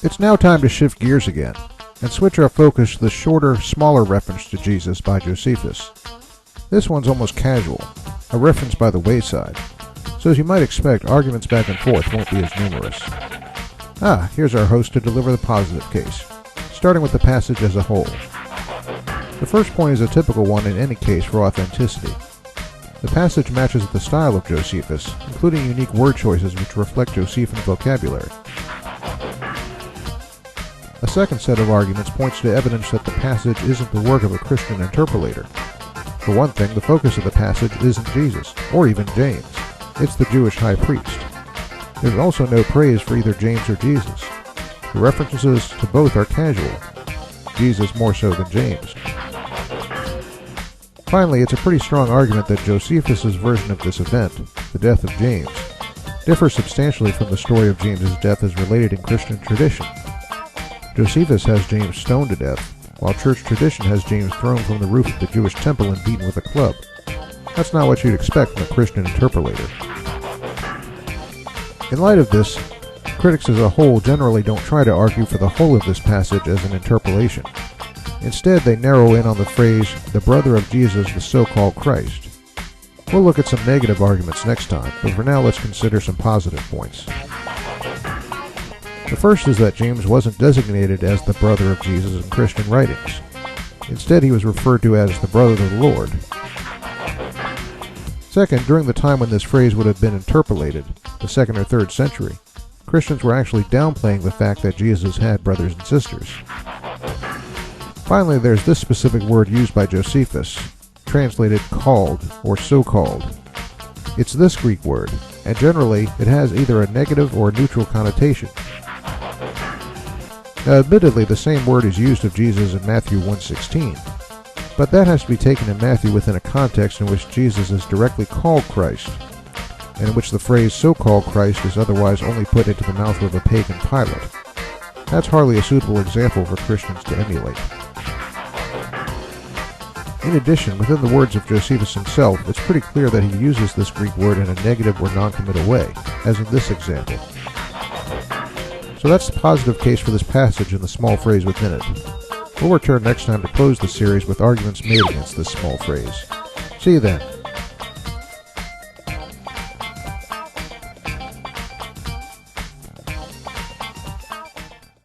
It's now time to shift gears again, and switch our focus to the shorter, smaller reference to Jesus by Josephus. This one's almost casual, a reference by the wayside, so as you might expect, arguments back and forth won't be as numerous. Here's our host to deliver the positive case, starting with the passage as a whole. The first point is a typical one in any case for authenticity. The passage matches the style of Josephus, including unique word choices which reflect Josephan vocabulary. A second set of arguments points to evidence that the passage isn't the work of a Christian interpolator. For one thing, the focus of the passage isn't Jesus, or even James. It's the Jewish high priest. There's also no praise for either James or Jesus. The references to both are casual, Jesus more so than James. Finally, it's a pretty strong argument that Josephus' version of this event, the death of James, differs substantially from the story of James's death as related in Christian tradition. Josephus has James stoned to death, while church tradition has James thrown from the roof of the Jewish temple and beaten with a club. That's not what you'd expect from a Christian interpolator. In light of this, critics as a whole generally don't try to argue for the whole of this passage as an interpolation. Instead, they narrow in on the phrase, the brother of Jesus, the so-called Christ. We'll look at some negative arguments next time, but for now let's consider some positive points. The first is that James wasn't designated as the brother of Jesus in Christian writings. Instead, he was referred to as the brother of the Lord. Second, during the time when this phrase would have been interpolated, the 2nd or 3rd century, Christians were actually downplaying the fact that Jesus had brothers and sisters. Finally, there's this specific word used by Josephus, translated called or so-called. It's this Greek word, and generally it has either a negative or a neutral connotation. Now, admittedly, the same word is used of Jesus in Matthew 1:16, but that has to be taken in Matthew within a context in which Jesus is directly called Christ, and in which the phrase so-called Christ is otherwise only put into the mouth of a pagan Pilate. That's hardly a suitable example for Christians to emulate. In addition, within the words of Josephus himself, it's pretty clear that he uses this Greek word in a negative or non-committal way, as in this example. So that's the positive case for this passage and the small phrase within it. We'll return next time to close the series with arguments made against this small phrase. See you then.